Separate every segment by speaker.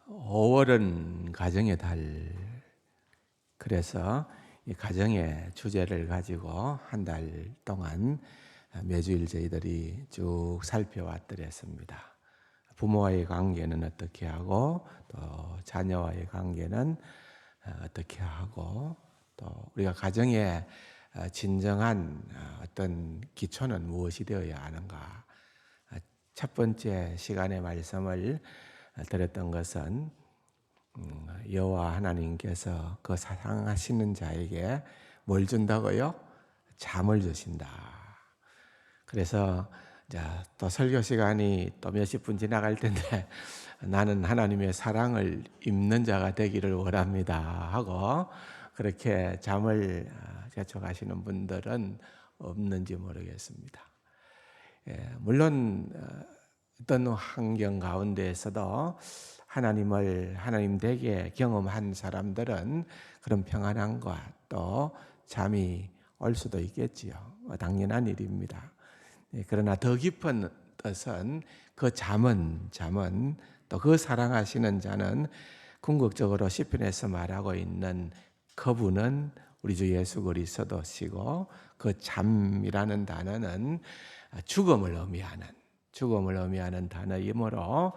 Speaker 1: 5월은 가정의 달. 그래서 이 가정의 주제를 가지고 한 달 동안 매주일 저희들이 쭉 살펴왔더랬습니다. 부모와의 관계는 어떻게 하고, 또 자녀와의 관계는 어떻게 하고, 또 우리가 가정의 진정한 어떤 기초는 무엇이 되어야 하는가. 첫 번째 시간의 말씀을 드렸던 것은 여호와 하나님께서 그 사랑하시는 자에게 뭘 준다고요? 잠을 주신다. 그래서 또 설교 시간이 또 몇십 분 지나갈 텐데 나는 하나님의 사랑을 입는 자가 되기를 원합니다 하고 그렇게 잠을 재촉하시는 분들은 없는지 모르겠습니다. 물론 어떤 환경 가운데에서도 하나님 댁에 경험한 사람들은 그런 평안함과 또 잠이 올 수도 있겠지요. 당연한 일입니다. 그러나 더 깊은 뜻은 그 잠은 또 그 사랑하시는 자는 궁극적으로 시편에서 말하고 있는 그분은 우리 주 예수 그리스도시고 그 잠이라는 단어는 죽음을 의미하는 단어이므로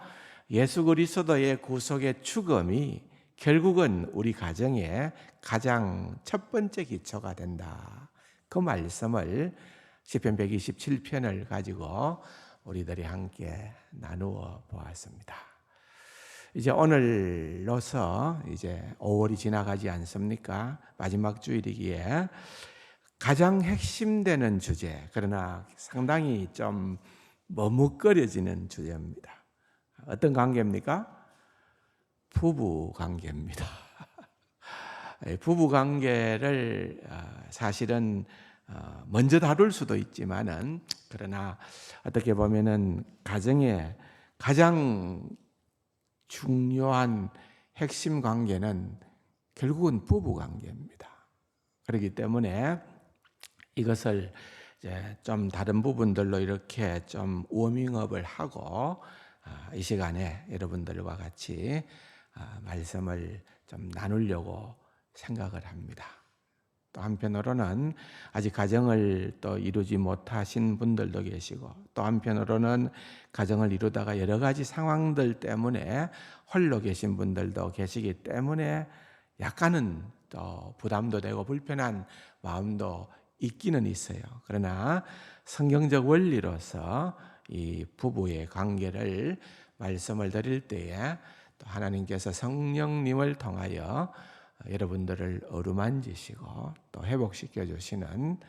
Speaker 1: 예수 그리스도의 구속의 죽음이 결국은 우리 가정의 가장 첫 번째 기초가 된다. 그 말씀을 시편 127편을 가지고 우리들이 함께 나누어 보았습니다. 이제 오늘로서 이제 5월이 지나가지 않습니까? 마지막 주일이기에 가장 핵심되는 주제, 그러나 상당히 좀 머뭇거려지는 주제입니다. 어떤 관계입니까? 부부 관계입니다. 부부 관계를 사실은 먼저 다룰 수도 있지만은 그러나 어떻게 보면은 가정의 가장 중요한 핵심 관계는 결국은 부부 관계입니다. 그렇기 때문에 이것을 이제 좀 다른 부분들로 이렇게 좀 워밍업을 하고 이 시간에 여러분들과 같이 말씀을 좀 나누려고 생각을 합니다. 또 한편으로는 아직 가정을 또 이루지 못하신 분들도 계시고 또 한편으로는 가정을 이루다가 여러 가지 상황들 때문에 홀로 계신 분들도 계시기 때문에 약간은 또 부담도 되고 불편한 마음도 있기는 있어요. 그러나 성경적 원리로서 이 부부의 관계를 말씀을 드릴 때에 또 하나님께서 성령님을 통하여 여러분들을 어루만지시고 또 회복시켜 주시는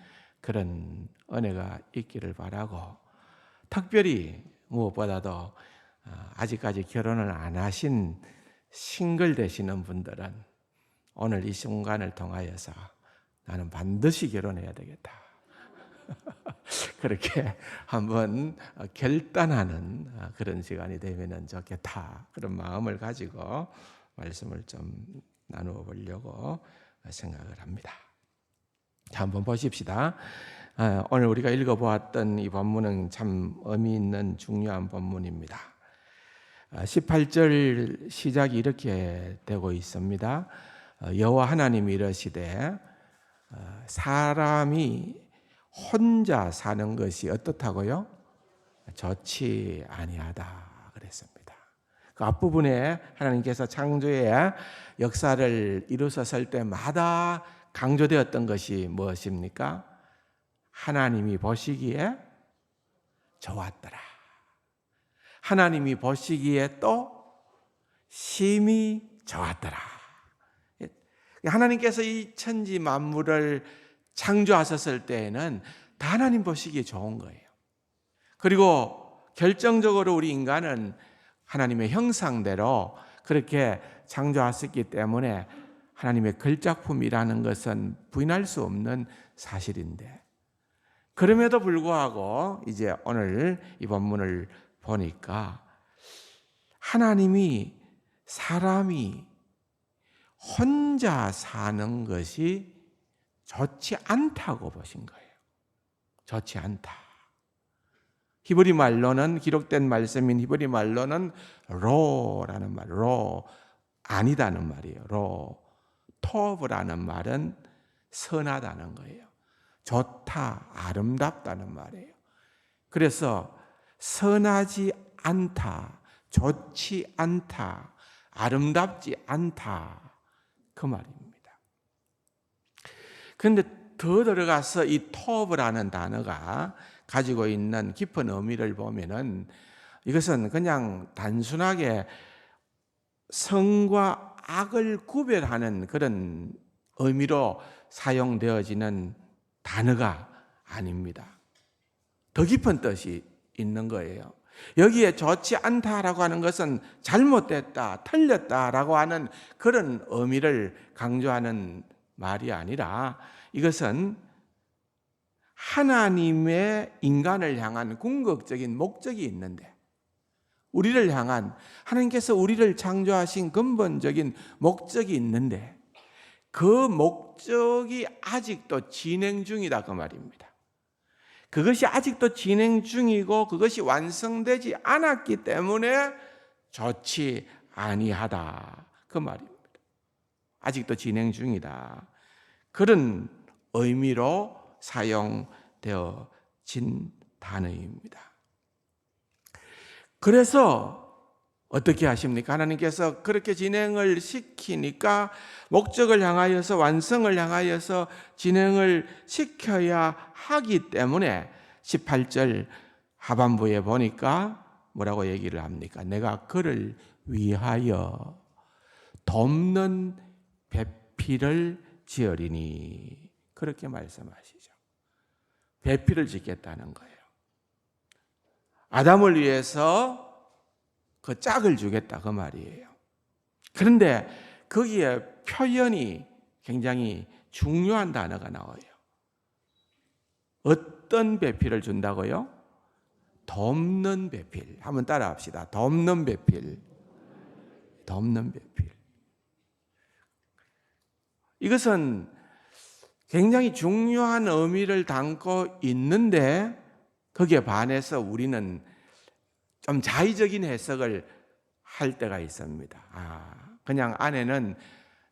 Speaker 1: 그런 은혜가 있기를 바라고, 특별히 무엇보다도 아직까지 결혼을 안 하신 싱글 되시는 분들은 오늘 이 순간을 통하여서 나는 반드시 결혼해야 되겠다 그렇게 한번 결단하는 그런 시간이 되면 좋겠다, 그런 마음을 가지고 말씀을 좀 나누어 보려고 생각을 합니다. 자, 한번 보십시다. 오늘 우리가 읽어보았던 이 본문은 참 의미 있는 중요한 본문입니다. 18절 시작이 이렇게 되고 있습니다. 여호와 하나님이 이르시되 사람이 혼자 사는 것이 어떻다고요? 좋지 아니하다 그랬습니다. 그 앞부분에 하나님께서 창조의 역사를 이루셨을 때마다 강조되었던 것이 무엇입니까? 하나님이 보시기에 좋았더라. 하나님이 보시기에 또 심히 좋았더라. 하나님께서 이 천지 만물을 창조하셨을 때에는 다 하나님 보시기에 좋은 거예요. 그리고 결정적으로 우리 인간은 하나님의 형상대로 그렇게 창조하셨기 때문에 하나님의 걸작품이라는 것은 부인할 수 없는 사실인데, 그럼에도 불구하고 이제 오늘 이 본문을 보니까 하나님이 사람이 혼자 사는 것이 좋지 않다고 보신 거예요. 좋지 않다. 히브리 말로는, 기록된 말씀인 히브리 말로는 로라는 말, 로 아니다는 말이에요. 로 토브라는 말은 선하다는 거예요. 좋다, 아름답다는 말이에요. 그래서 선하지 않다, 좋지 않다, 아름답지 않다, 그 말입니다. 그런데 더 들어가서 이 토브라는 단어가 가지고 있는 깊은 의미를 보면은 이것은 그냥 단순하게 성과 악을 구별하는 그런 의미로 사용되어지는 단어가 아닙니다. 더 깊은 뜻이 있는 거예요. 여기에 좋지 않다라고 하는 것은 잘못됐다, 틀렸다라고 하는 그런 의미를 강조하는 말이 아니라 이것은 하나님의 인간을 향한 궁극적인 목적이 있는데, 우리를 향한 하나님께서 우리를 창조하신 근본적인 목적이 있는데 그 목적이 아직도 진행 중이다, 그 말입니다. 그것이 아직도 진행 중이고 그것이 완성되지 않았기 때문에 좋지 아니하다, 그 말입니다. 아직도 진행 중이다, 그런 의미로 사용되어진 단어입니다. 그래서 어떻게 하십니까? 하나님께서 그렇게 진행을 시키니까 목적을 향하여서, 완성을 향하여서 진행을 시켜야 하기 때문에 18절 하반부에 보니까 뭐라고 얘기를 합니까? 내가 그를 위하여 돕는 배필을 지으리니, 그렇게 말씀하시죠. 배필을 짓겠다는 거예요. 아담을 위해서 그 짝을 주겠다, 그 말이에요. 그런데 거기에 표현이 굉장히 중요한 단어가 나와요. 어떤 배필을 준다고요? 돕는 배필. 한번 따라 합시다. 돕는 배필. 돕는 배필. 이것은 굉장히 중요한 의미를 담고 있는데 거기에 반해서 우리는 좀 자의적인 해석을 할 때가 있습니다. 그냥 아내는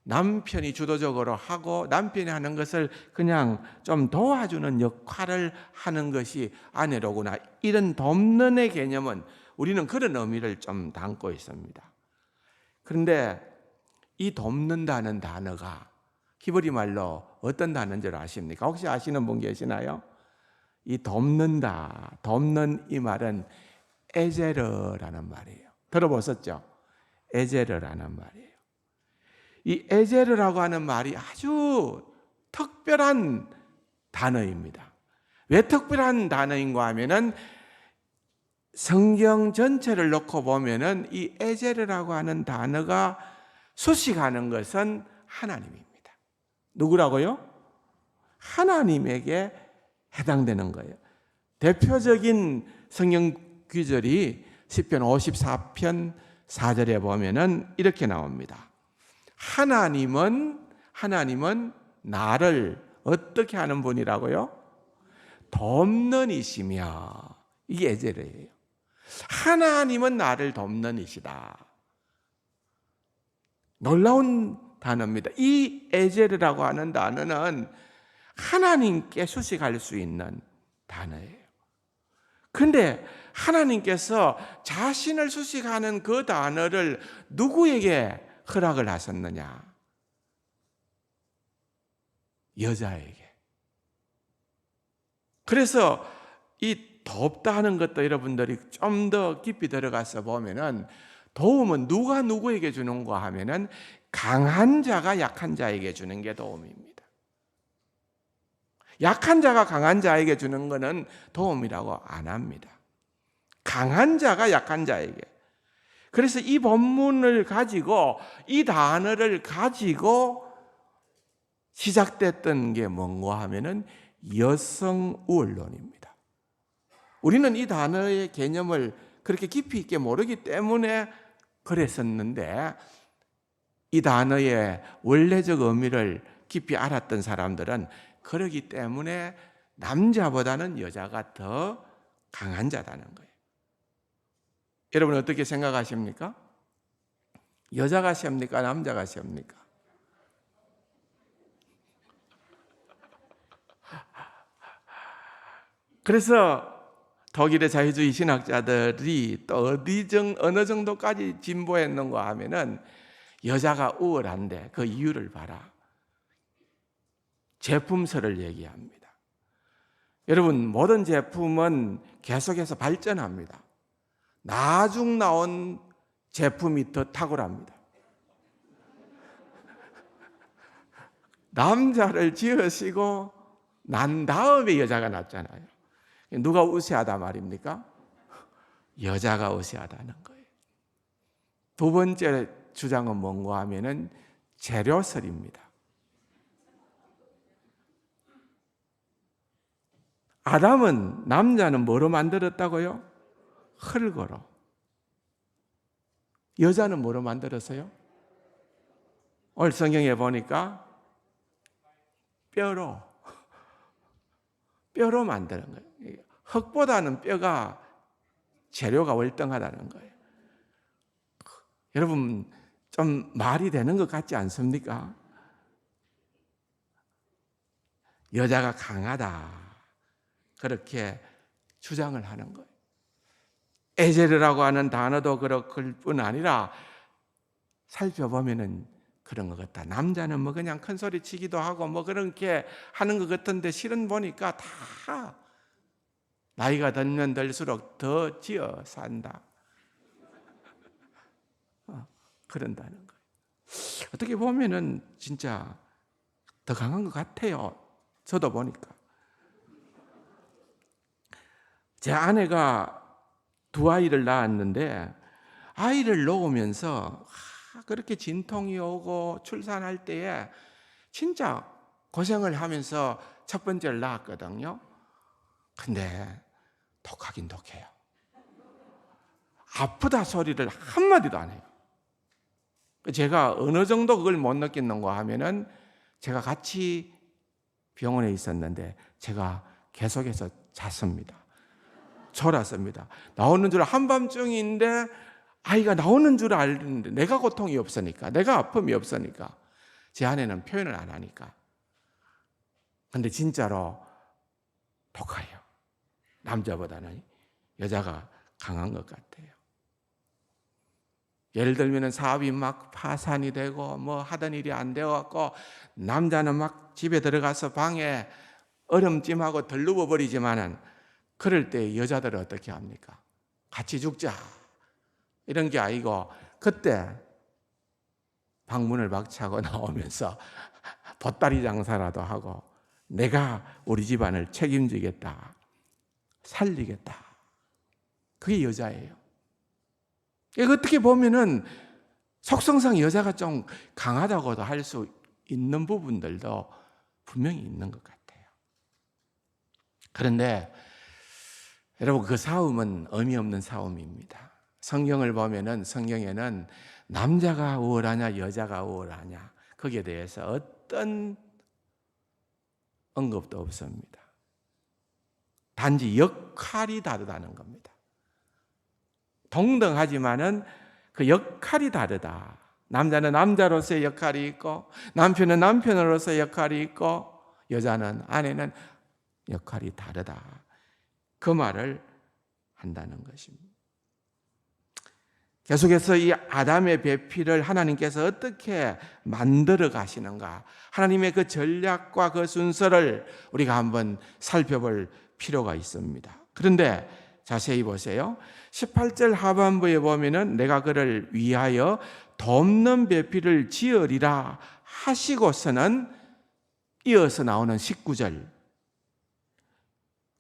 Speaker 1: 남편이 주도적으로 하고 남편이 하는 것을 그냥 좀 도와주는 역할을 하는 것이 아내로구나, 이런 돕는의 개념은 우리는 그런 의미를 좀 담고 있습니다. 그런데 이 돕는다는 단어가 히브리 말로 어떤 단어인 줄 아십니까? 혹시 아시는 분 계시나요? 이 돕는다, 돕는 이 말은 에제르라는 말이에요. 들어보셨죠? 에제르라는 말이에요. 이 에제르라고 하는 말이 아주 특별한 단어입니다. 왜 특별한 단어인가 하면은 성경 전체를 놓고 보면은 이 에제르라고 하는 단어가 수식하는 것은 하나님입니다. 누구라고요? 하나님에게 해당되는 거예요. 대표적인 성경 구절이 시편 54편 4절에 보면은 이렇게 나옵니다. 하나님은 나를 어떻게 하는 분이라고요? 돕는 이시며, 이게 에제르예요. 하나님은 나를 돕는 이시다. 놀라운 단어입니다. 이 에제르라고 하는 단어는 하나님께 수식할 수 있는 단어예요. 그런데 하나님께서 자신을 수식하는 그 단어를 누구에게 허락을 하셨느냐? 여자에게. 그래서 이 돕다 하는 것도 여러분들이 좀 더 깊이 들어가서 보면은 도움은 누가 누구에게 주는가 하면은 강한 자가 약한 자에게 주는 게 도움입니다. 약한 자가 강한 자에게 주는 것은 도움이라고 안 합니다. 강한 자가 약한 자에게. 그래서 이 본문을 가지고, 이 단어를 가지고 시작됐던 게 뭔가 하면은 여성 우월론입니다. 우리는 이 단어의 개념을 그렇게 깊이 있게 모르기 때문에 그랬었는데, 이 단어의 원래적 의미를 깊이 알았던 사람들은 그러기 때문에 남자보다는 여자가 더 강한 자라는 거예요. 여러분 어떻게 생각하십니까? 여자가 셉니까? 남자가 셉니까? 그래서 독일의 자유주의 신학자들이 또 어느 정도까지 진보했는가 하면은 여자가 우월한데 그 이유를 봐라. 제품설을 얘기합니다. 여러분, 모든 제품은 계속해서 발전합니다. 나중 나온 제품이 더 탁월합니다. 남자를 지으시고 난 다음에 여자가 났잖아요. 누가 우세하다 말입니까? 여자가 우세하다는 거예요. 두 번째 주장은 뭔가 하면은 재료설입니다. 아담은 남자는 뭐로 만들었다고요? 흙으로. 여자는 뭐로 만들었어요? 오늘 성경에 보니까 뼈로 만드는 거예요. 흙보다는 뼈가 재료가 월등하다는 거예요. 여러분 좀 말이 되는 것 같지 않습니까? 여자가 강하다 그렇게 주장을 하는 거예요. 에제르라고 하는 단어도 그럴 뿐 아니라 살펴보면은 그런 것 같다. 남자는 뭐 그냥 큰 소리 치기도 하고 뭐 그렇게 하는 것 같은데 실은 보니까 다 나이가 들면 들수록 더 지어 산다. 그런다는 거예요. 어떻게 보면은 진짜 더 강한 것 같아요. 저도 보니까. 제 아내가 두 아이를 낳았는데 아이를 놓으면서 그렇게 진통이 오고 출산할 때에 진짜 고생을 하면서 첫 번째를 낳았거든요. 근데 독하긴 독해요. 아프다 소리를 한마디도 안 해요. 제가 어느 정도 그걸 못 느꼈는가 하면은 제가 같이 병원에 있었는데 제가 계속해서 잤습니다. 졸았습니다. 나오는 줄 한밤중인데 아이가 나오는 줄 알는데 내가 고통이 없으니까, 내가 아픔이 없으니까 제 아내는 표현을 안 하니까. 근데 진짜로 독해요. 남자보다는 여자가 강한 것 같아요. 예를 들면 사업이 막 파산이 되고 뭐 하던 일이 안 되어갖고 남자는 막 집에 들어가서 방에 얼음찜하고 덜 누워버리지만은 그럴 때 여자들은 어떻게 합니까? 같이 죽자 이런 게 아니고 그때 방문을 박차고 나오면서 보따리 장사라도 하고 내가 우리 집안을 책임지겠다, 살리겠다. 그게 여자예요. 어떻게 보면은 속성상 여자가 좀 강하다고도 할 수 있는 부분들도 분명히 있는 것 같아요. 그런데 여러분 그 싸움은 의미 없는 싸움입니다. 성경을 보면은 성경에는 남자가 우월하냐 여자가 우월하냐 거기에 대해서 어떤 언급도 없습니다. 단지 역할이 다르다는 겁니다. 동등하지만은 그 역할이 다르다. 남자는 남자로서의 역할이 있고 남편은 남편으로서의 역할이 있고 여자는 아내는 역할이 다르다. 그 말을 한다는 것입니다. 계속해서 이 아담의 배필을 하나님께서 어떻게 만들어 가시는가, 하나님의 그 전략과 그 순서를 우리가 한번 살펴볼 필요가 있습니다. 그런데 자세히 보세요. 18절 하반부에 보면은 내가 그를 위하여 돕는 배필을 지으리라 하시고서는 이어서 나오는 19절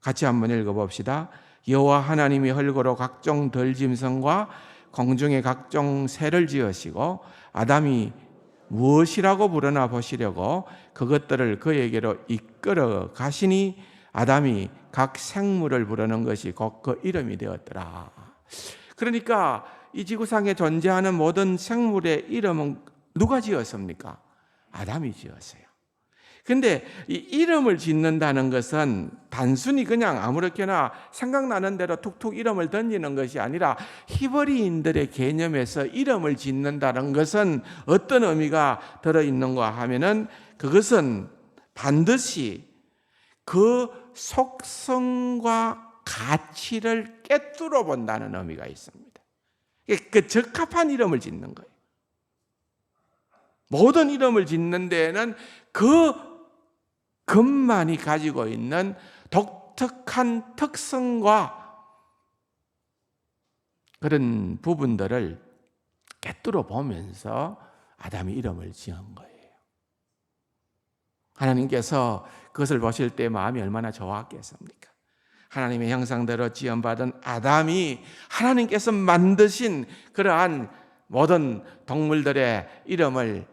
Speaker 1: 같이 한번 읽어봅시다. 여호와 하나님이 흙으로 각종 들짐승과 공중의 각종 새를 지으시고 아담이 무엇이라고 부르나 보시려고 그것들을 그에게로 이끌어 가시니 아담이 각 생물을 부르는 것이 곧 그 이름이 되었더라. 그러니까 이 지구상에 존재하는 모든 생물의 이름은 누가 지었습니까? 아담이 지었어요. 근데 이 이름을 짓는다는 것은 단순히 그냥 아무렇게나 생각나는 대로 툭툭 이름을 던지는 것이 아니라 히브리인들의 개념에서 이름을 짓는다는 것은 어떤 의미가 들어있는가 하면은 그것은 반드시 그 속성과 가치를 꿰뚫어 본다는 의미가 있습니다. 그 적합한 이름을 짓는 거예요. 모든 이름을 짓는 데에는 그 것만이 가지고 있는 독특한 특성과 그런 부분들을 꿰뚫어 보면서 아담이 이름을 지은 거예요. 하나님께서 그것을 보실 때 마음이 얼마나 좋았겠습니까? 하나님의 형상대로 지음받은 아담이 하나님께서 만드신 그러한 모든 동물들의 이름을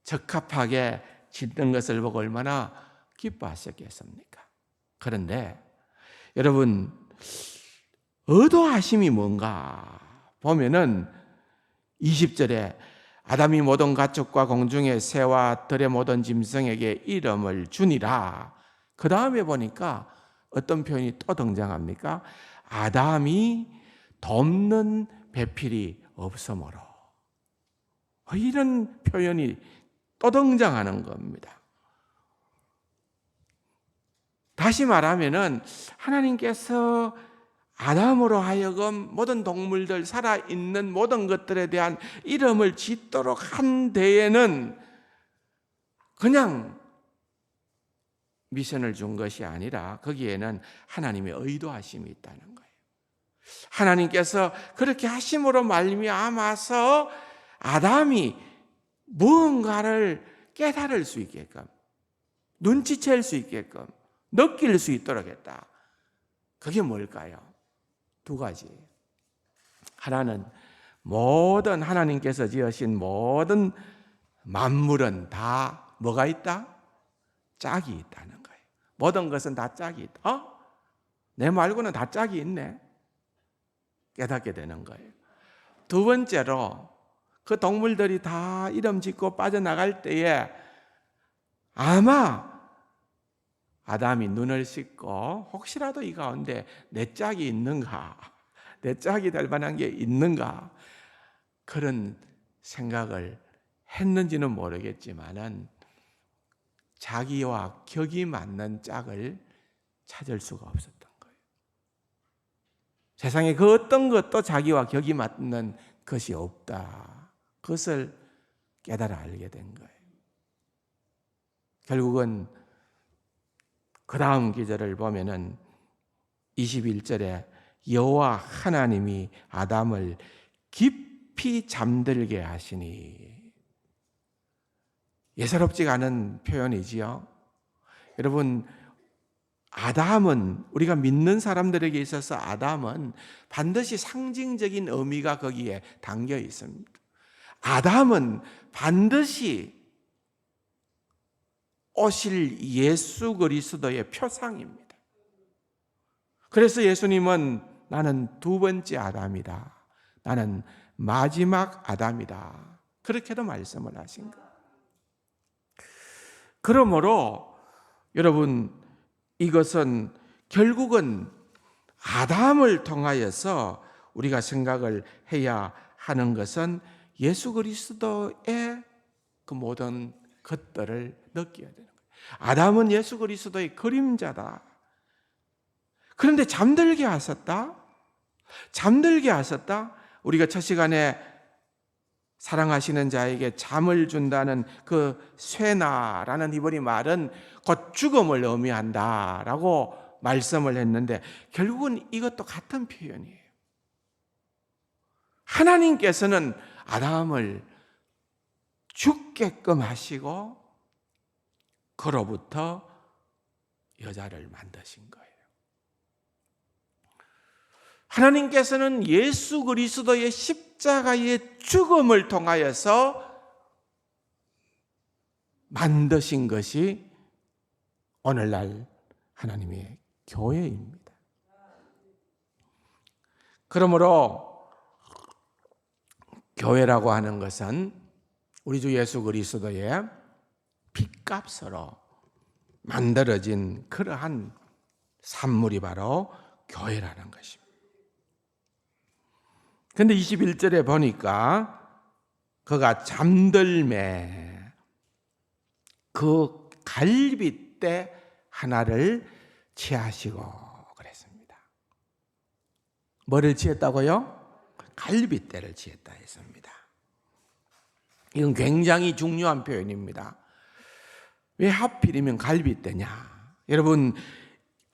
Speaker 1: 적합하게 짓는 것을 보고 얼마나 기뻐하셨겠습니까? 그런데 여러분, 의도하심이 뭔가 보면은 20절에 아담이 모든 가축과 공중의 새와 들의 모든 짐승에게 이름을 주니라. 그 다음에 보니까 어떤 표현이 또 등장합니까? 아담이 돕는 배필이 없으므로. 이런 표현이 또 등장하는 겁니다. 다시 말하면은 하나님께서 아담으로 하여금 모든 동물들, 살아있는 모든 것들에 대한 이름을 짓도록 한 데에는 그냥 미션을 준 것이 아니라 거기에는 하나님의 의도하심이 있다는 거예요. 하나님께서 그렇게 하심으로 말미암아서 아담이 무언가를 깨달을 수 있게끔, 눈치챌 수 있게끔, 느낄 수 있도록 했다. 그게 뭘까요? 두 가지. 하나는 모든 하나님께서 지으신 모든 만물은 다 뭐가 있다? 짝이 있다는 거예요. 모든 것은 다 짝이 있다. 내 말고는 다 짝이 있네. 깨닫게 되는 거예요. 두 번째로 그 동물들이 다 이름 짓고 빠져나갈 때에 아마 아담이 눈을 씻고 혹시라도 이 가운데 내 짝이 있는가, 내 짝이 될 만한 게 있는가, 그런 생각을 했는지는 모르겠지만은 자기와 격이 맞는 짝을 찾을 수가 없었던 거예요. 세상에 그 어떤 것도 자기와 격이 맞는 것이 없다. 그것을 깨달아 알게 된 거예요. 결국은 그 다음 기절을 보면은 21절에 여호와 하나님이 아담을 깊이 잠들게 하시니, 예사롭지가 않은 표현이지요. 여러분, 아담은, 우리가 믿는 사람들에게 있어서 아담은 반드시 상징적인 의미가 거기에 담겨 있습니다. 아담은 반드시 오실 예수 그리스도의 표상입니다. 그래서 예수님은 나는 두 번째 아담이다, 나는 마지막 아담이다, 그렇게도 말씀을 하신 거예요. 그러므로 여러분, 이것은 결국은 아담을 통하여서 우리가 생각을 해야 하는 것은 예수 그리스도의 그 모든 것들을 느껴야 되는 거예요. 아담은 예수 그리스도의 그림자다. 그런데 잠들게 하셨다? 잠들게 하셨다? 우리가 첫 시간에 사랑하시는 자에게 잠을 준다는 그 쇠나라는 히브리 말은 곧 죽음을 의미한다라고 말씀을 했는데 결국은 이것도 같은 표현이에요. 하나님께서는 아담을 죽게끔 하시고 그로부터 여자를 만드신 거예요. 하나님께서는 예수 그리스도의 십자가의 죽음을 통하여서 만드신 것이 오늘날 하나님의 교회입니다. 그러므로 교회라고 하는 것은 우리 주 예수 그리스도의 핏값으로 만들어진 그러한 산물이 바로 교회라는 것입니다. 그런데 21절에 보니까 그가 잠들매 그 갈빗대 하나를 취하시고 그랬습니다. 뭐를 취했다고요? 갈빗대를 취했다 했습니다. 이건 굉장히 중요한 표현입니다. 왜 하필이면 갈빗대냐? 여러분,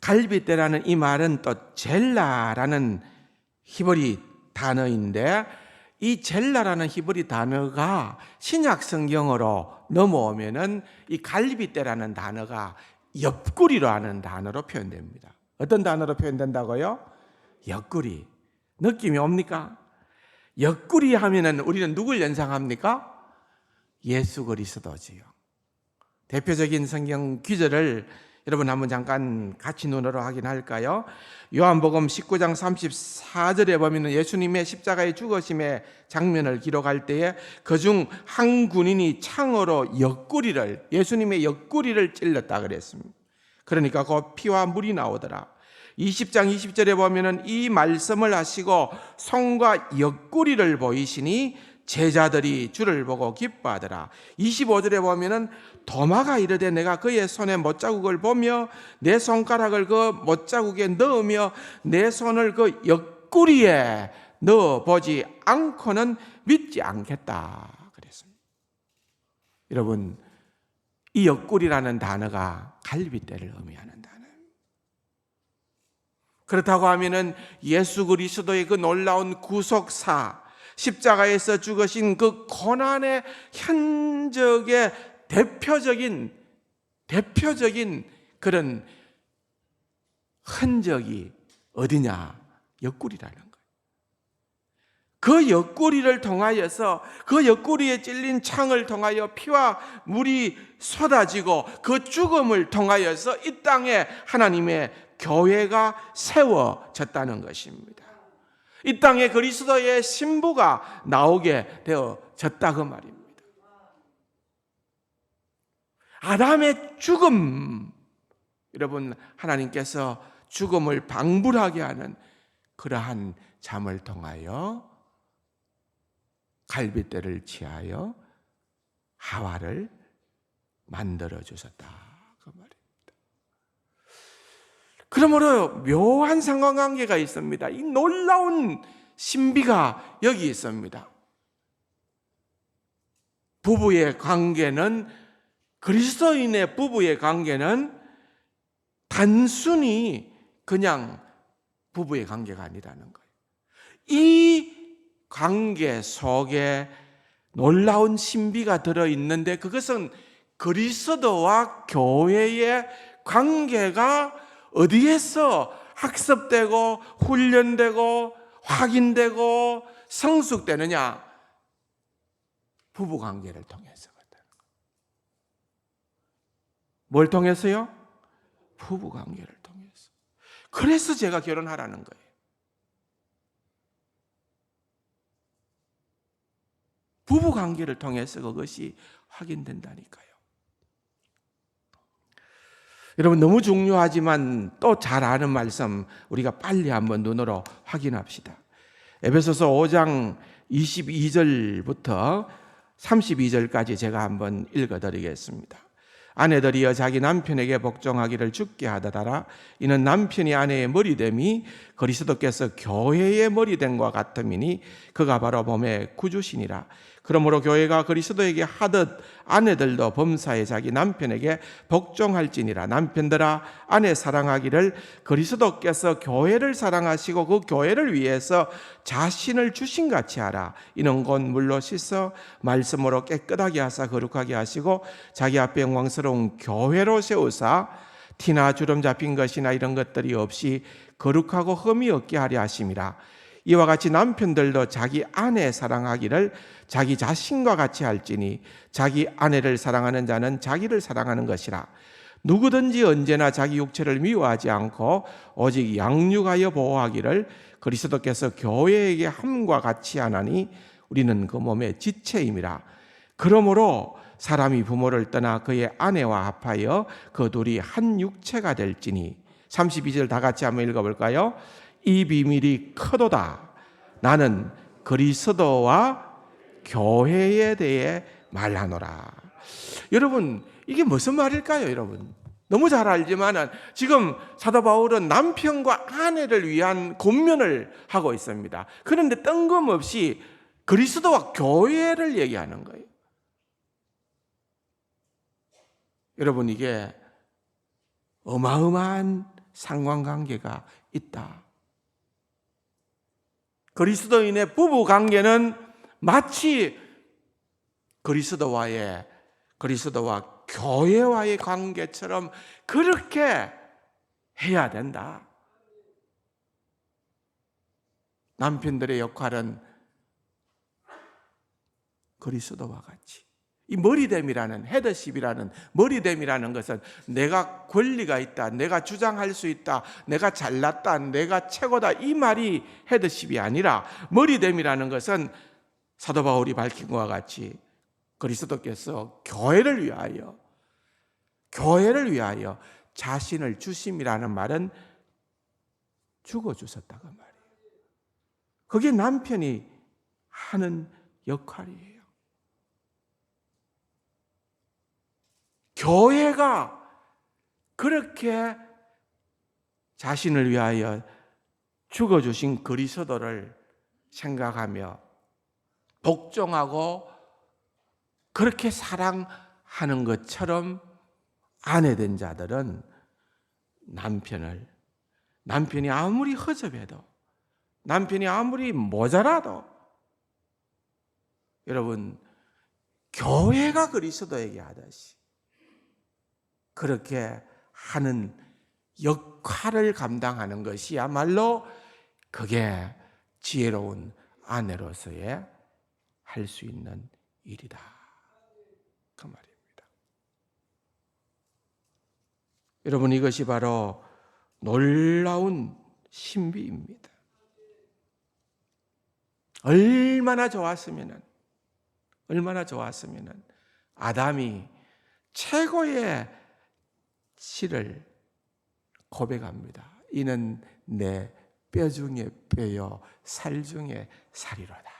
Speaker 1: 갈빗대라는 이 말은 또 젤라라는 히브리 단어인데, 이 젤라라는 히브리 단어가 신약 성경으로 넘어오면은 이 갈빗대라는 단어가 옆구리라는 단어로 표현됩니다. 어떤 단어로 표현된다고요? 옆구리. 느낌이 옵니까? 옆구리 하면은 우리는 누굴 연상합니까? 예수 그리스도지요. 대표적인 성경 구절을 여러분 한번 잠깐 같이 눈으로 확인할까요? 요한복음 19장 34절에 보면 예수님의 십자가의 죽으심의 장면을 기록할 때에 그중 한 군인이 창으로 옆구리를, 예수님의 옆구리를 찔렀다 그랬습니다. 그러니까 그 피와 물이 나오더라. 20장 20절에 보면 이 말씀을 하시고 손과 옆구리를 보이시니 제자들이 주를 보고 기뻐하더라. 25절에 보면은 도마가 이르되 내가 그의 손에 못자국을 보며 내 손가락을 그 못자국에 넣으며 내 손을 그 옆구리에 넣어보지 않고는 믿지 않겠다 그랬습니다. 여러분, 이 옆구리라는 단어가 갈빗대를 의미하는 단어예요. 그렇다고 하면은 예수 그리스도의 그 놀라운 구속사, 십자가에서 죽으신 그 고난의 현적의 대표적인 그런 흔적이 어디냐? 옆구리라는 거예요. 그 옆구리를 통하여서, 그 옆구리에 찔린 창을 통하여 피와 물이 쏟아지고 그 죽음을 통하여서 이 땅에 하나님의 교회가 세워졌다는 것입니다. 이 땅에 그리스도의 신부가 나오게 되어졌다 그 말입니다. 아담의 죽음, 여러분, 하나님께서 죽음을 방불하게 하는 그러한 잠을 통하여 갈빗대를 취하여 하와를 만들어 주셨다 그 말입니다. 그러므로 묘한 상관관계가 있습니다. 이 놀라운 신비가 여기 있습니다. 부부의 관계는, 그리스도인의 부부의 관계는 단순히 그냥 부부의 관계가 아니라는 거예요. 이 관계 속에 놀라운 신비가 들어있는데 그것은 그리스도와 교회의 관계가 어디에서 학습되고 훈련되고 확인되고 성숙되느냐? 부부관계를 통해서. 뭘 통해서요? 부부관계를 통해서. 그래서 제가 결혼하라는 거예요. 부부관계를 통해서 그것이 확인된다니까요. 여러분, 너무 중요하지만 또 잘 아는 말씀 우리가 빨리 한번 눈으로 확인합시다. 에베소서 5장 22절부터 32절까지 제가 한번 읽어드리겠습니다. 아내들이여 자기 남편에게 복종하기를 주께 하다다라. 이는 남편이 아내의 머리됨이 그리스도께서 교회의 머리됨과 같음이니 그가 바로 몸의 구주시니라. 그러므로 교회가 그리스도에게 하듯 아내들도 범사에 자기 남편에게 복종할지니라. 남편들아 아내 사랑하기를 그리스도께서 교회를 사랑하시고 그 교회를 위해서 자신을 주신같이 하라. 이는 곧 물로 씻어 말씀으로 깨끗하게 하사 거룩하게 하시고 자기 앞에 영광스러운 교회로 세우사 티나 주름 잡힌 것이나 이런 것들이 없이 거룩하고 흠이 없게 하려 하심이라. 이와 같이 남편들도 자기 아내 사랑하기를 자기 자신과 같이 할지니 자기 아내를 사랑하는 자는 자기를 사랑하는 것이라. 누구든지 언제나 자기 육체를 미워하지 않고 오직 양육하여 보호하기를 그리스도께서 교회에게 함과 같이 하나니 우리는 그 몸의 지체임이라. 그러므로 사람이 부모를 떠나 그의 아내와 합하여 그 둘이 한 육체가 될지니. 32절 다 같이 한번 읽어볼까요? 이 비밀이 크도다. 나는 그리스도와 교회에 대해 말하노라. 여러분, 이게 무슨 말일까요, 여러분? 너무 잘 알지만 지금 사도 바울은 남편과 아내를 위한 권면을 하고 있습니다. 그런데 뜬금없이 그리스도와 교회를 얘기하는 거예요. 여러분, 이게 어마어마한 상관관계가 있다. 그리스도인의 부부 관계는 마치 그리스도와 교회와의 관계처럼 그렇게 해야 된다. 남편들의 역할은 그리스도와 같이. 이 머리됨이라는, 헤더십이라는 머리됨이라는 것은 내가 권리가 있다, 내가 주장할 수 있다, 내가 잘났다, 내가 최고다, 이 말이 헤더십이 아니라, 머리됨이라는 것은 사도 바울이 밝힌 것과 같이 그리스도께서 교회를 위하여 자신을 주심이라는 말은 죽어주셨다고 말이에요. 그게 남편이 하는 역할이에요. 교회가 그렇게 자신을 위하여 죽어주신 그리스도를 생각하며 복종하고 그렇게 사랑하는 것처럼 아내된 자들은 남편이 아무리 허접해도, 남편이 아무리 모자라도, 여러분, 교회가 그리스도에게 하듯이 그렇게 하는 역할을 감당하는 것이야말로 그게 지혜로운 아내로서의 할 수 있는 일이다. 그 말입니다. 여러분, 이것이 바로 놀라운 신비입니다. 얼마나 좋았으면 아담이 최고의 씨를 고백합니다. 이는 내 뼈 중에 뼈요 살 중에 살이로다.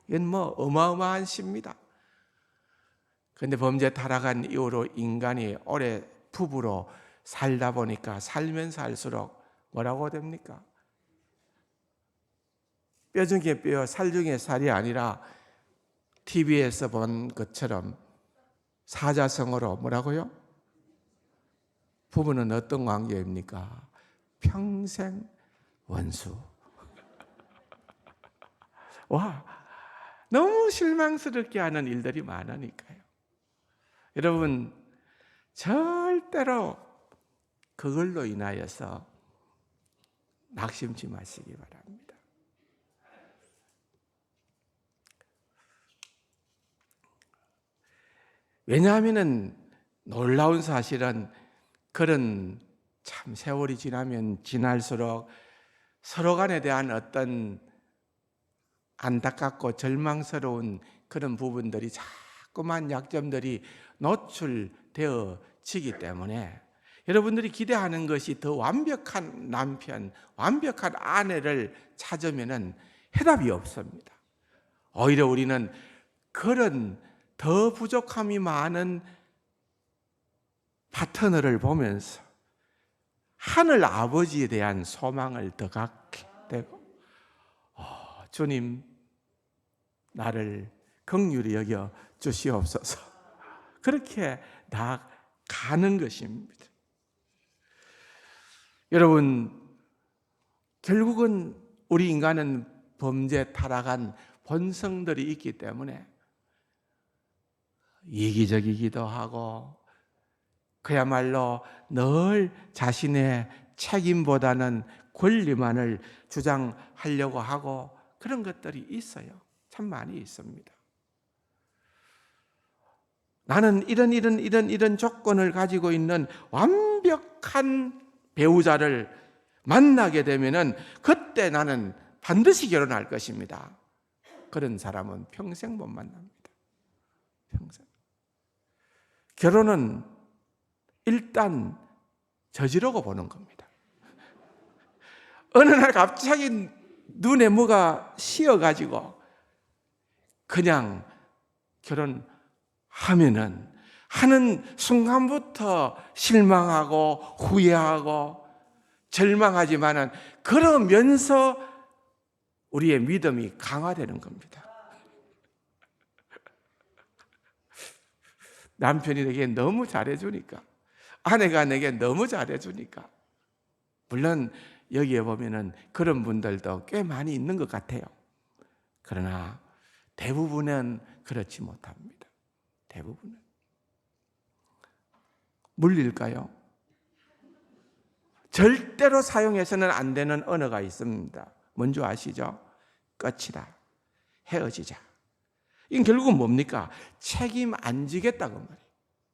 Speaker 1: 이건 뭐 어마어마한 시입니다. 그런데 범죄 타락한 이후로 인간이 오래 부부로 살다 보니까 살면서 살수록 뭐라고 됩니까? 뼈 중에 뼈, 살 중에 살이 아니라 TV에서 본 것처럼 사자성어로 뭐라고요? 부부는 어떤 관계입니까? 평생 원수. 와, 너무 실망스럽게 하는 일들이 많으니까요. 여러분, 절대로 그걸로 인하여서 낙심치 마시기 바랍니다. 왜냐하면 놀라운 사실은 그런 참 세월이 지나면 지날수록 서로 간에 대한 어떤 안타깝고 절망스러운 그런 부분들이 자꾸만 약점들이 노출되어지기 때문에 여러분들이 기대하는 것이 더 완벽한 남편, 완벽한 아내를 찾으면 해답이 없습니다. 오히려 우리는 그런 더 부족함이 많은 파트너를 보면서 하늘 아버지에 대한 소망을 더 갖게 되고, 주님, 나를 긍휼히 여겨 주시옵소서. 그렇게 나아가는 것입니다. 여러분, 결국은 우리 인간은 범죄 타락한 본성들이 있기 때문에 이기적이기도 하고 그야말로 늘 자신의 책임보다는 권리만을 주장하려고 하고 그런 것들이 있어요. 참 많이 있습니다. 나는 이런 조건을 가지고 있는 완벽한 배우자를 만나게 되면은 그때 나는 반드시 결혼할 것입니다. 그런 사람은 평생 못 만납니다. 평생. 결혼은 일단 저지르고 보는 겁니다. 어느 날 갑자기 눈에 뭐가 씌어가지고 그냥 결혼하면은 하는 순간부터 실망하고 후회하고 절망하지만은 그러면서 우리의 믿음이 강화되는 겁니다. 남편이 내게 너무 잘해주니까, 아내가 내게 너무 잘해주니까. 물론 여기에 보면은 그런 분들도 꽤 많이 있는 것 같아요. 그러나 대부분은 그렇지 못합니다. 대부분은. 물릴까요? 절대로 사용해서는 안 되는 언어가 있습니다. 뭔지 아시죠? 끝이다. 헤어지자. 이건 결국은 뭡니까? 책임 안 지겠다 그 말이에요.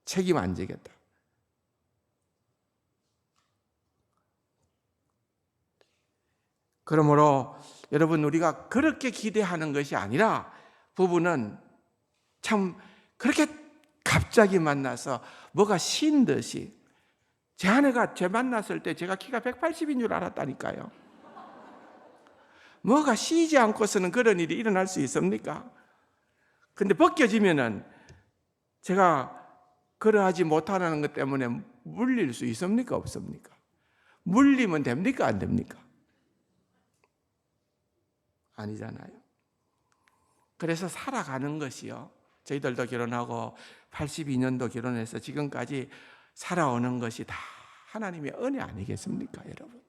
Speaker 1: 책임 안 지겠다. 그러므로 여러분, 우리가 그렇게 기대하는 것이 아니라 부부는 참 그렇게 갑자기 만나서 뭐가 신 듯이, 제 아내가 제 만났을 때 제가 키가 180인 줄 알았다니까요. 뭐가 쉬지 않고서는 그런 일이 일어날 수 있습니까? 근데 벗겨지면은 제가 그러하지 못하는 것 때문에 물릴 수 있습니까? 없습니까? 물리면 됩니까? 안 됩니까? 아니잖아요. 그래서 살아가는 것이요, 저희들도 결혼하고 82년도 결혼해서 지금까지 살아오는 것이 다 하나님의 은혜 아니겠습니까, 여러분?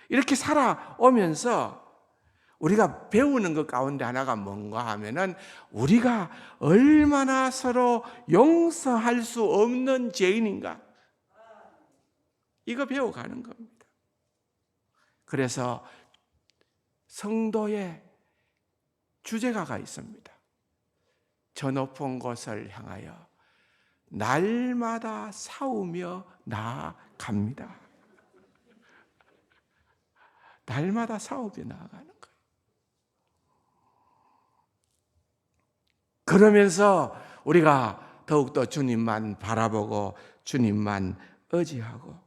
Speaker 1: 이렇게 살아오면서 우리가 배우는 것 가운데 하나가 뭔가 하면은 우리가 얼마나 서로 용서할 수 없는 죄인인가, 이거 배워가는 겁니다. 그래서 성도의 주제가가 있습니다. 저 높은 곳을 향하여 날마다 싸우며 나아갑니다. 날마다 싸우며 나아가는 거예요. 그러면서 우리가 더욱더 주님만 바라보고 주님만 의지하고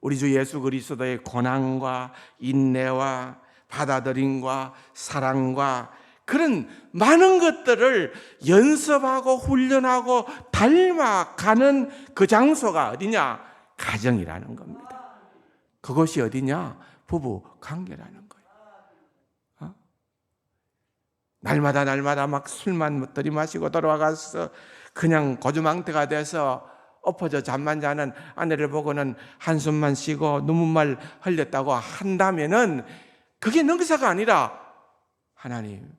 Speaker 1: 우리 주 예수 그리스도의 고난과 인내와 받아들임과 사랑과 그런 많은 것들을 연습하고 훈련하고 닮아가는 그 장소가 어디냐? 가정이라는 겁니다. 그것이 어디냐? 부부 관계라는 거예요. 날마다 막 술만 들이마시고 돌아가서 그냥 고주망태가 돼서 엎어져 잠만 자는 아내를 보고는 한숨만 쉬고 눈물만 흘렸다고 한다면은 그게 능사가 아니라, 하나님,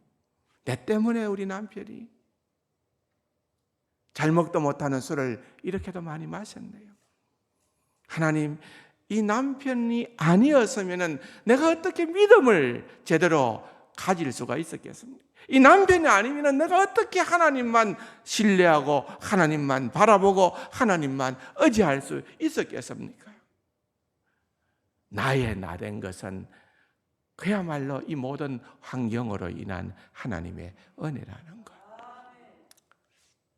Speaker 1: 내 때문에 우리 남편이 잘 먹도 못하는 술을 이렇게도 많이 마셨네요. 하나님, 이 남편이 아니었으면 내가 어떻게 믿음을 제대로 가질 수가 있었겠습니까? 이 남편이 아니면 내가 어떻게 하나님만 신뢰하고 하나님만 바라보고 하나님만 의지할 수 있었겠습니까? 나의 나된 것은 그야말로 이 모든 환경으로 인한 하나님의 은혜라는 것,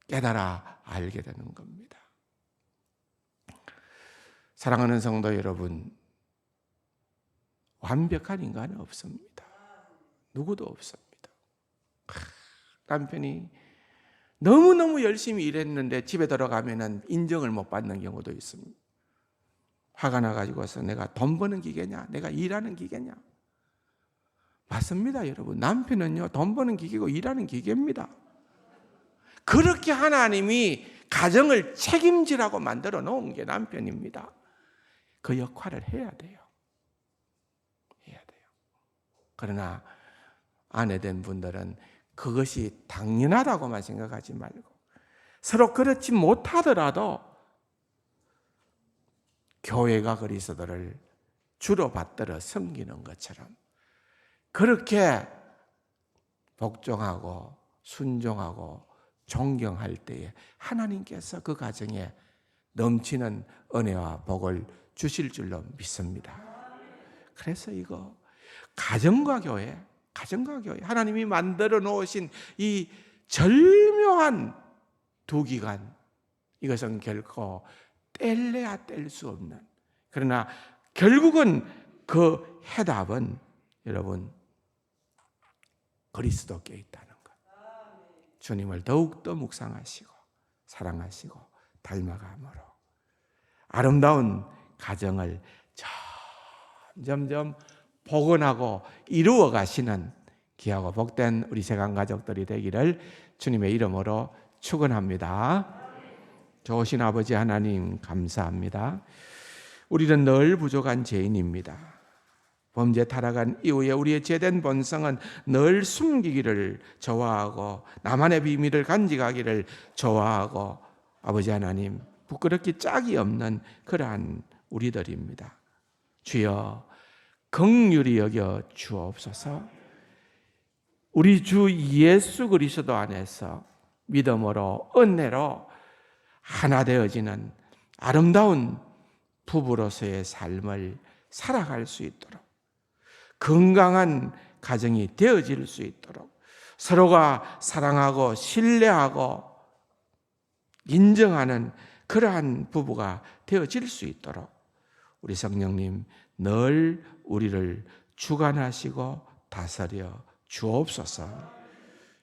Speaker 1: 깨달아 알게 되는 겁니다. 사랑하는 성도 여러분, 완벽한 인간은 없습니다. 누구도 없습니다. 남편이 너무너무 열심히 일했는데 집에 들어가면 인정을 못 받는 경우도 있습니다. 화가 나가지고서 내가 돈 버는 기계냐? 내가 일하는 기계냐? 맞습니다, 여러분. 남편은요, 돈 버는 기계고 일하는 기계입니다. 그렇게 하나님이 가정을 책임지라고 만들어 놓은 게 남편입니다. 그 역할을 해야 돼요. 해야 돼요. 그러나 아내 된 분들은 그것이 당연하다고만 생각하지 말고 서로 그렇지 못하더라도 교회가 그리스도를 주로 받들어 섬기는 것처럼 그렇게 복종하고 순종하고 존경할 때에 하나님께서 그 가정에 넘치는 은혜와 복을 주실 줄로 믿습니다. 그래서 이거 가정과 교회 하나님이 만들어 놓으신 이 절묘한 두 기간, 이것은 결코 뗄래야 뗄 수 없는, 그러나 결국은 그 해답은 여러분 그리스도께 있다는 것. 주님을 더욱더 묵상하시고 사랑하시고 닮아감으로 아름다운 가정을 점점 복원하고 이루어 가시는 귀하고 복된 우리 세간 가족들이 되기를 주님의 이름으로 축원합니다. 좋으신 아버지 하나님 감사합니다. 우리는 늘 부족한 죄인입니다. 범죄 타락한 이후에 우리의 죄된 본성은 늘 숨기기를 좋아하고 나만의 비밀을 간직하기를 좋아하고 아버지 하나님 부끄럽기 짝이 없는 그러한 우리들입니다. 주여 긍휼히 여겨 주옵소서. 우리 주 예수 그리스도 안에서 믿음으로 은혜로 하나 되어지는 아름다운 부부로서의 삶을 살아갈 수 있도록, 건강한 가정이 되어질 수 있도록, 서로가 사랑하고 신뢰하고 인정하는 그러한 부부가 되어질 수 있도록 우리 성령님 늘 우리를 주관하시고 다스려 주옵소서.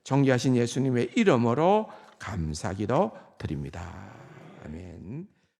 Speaker 1: 존귀하신 예수님의 이름으로 감사기도 드립니다. 아멘.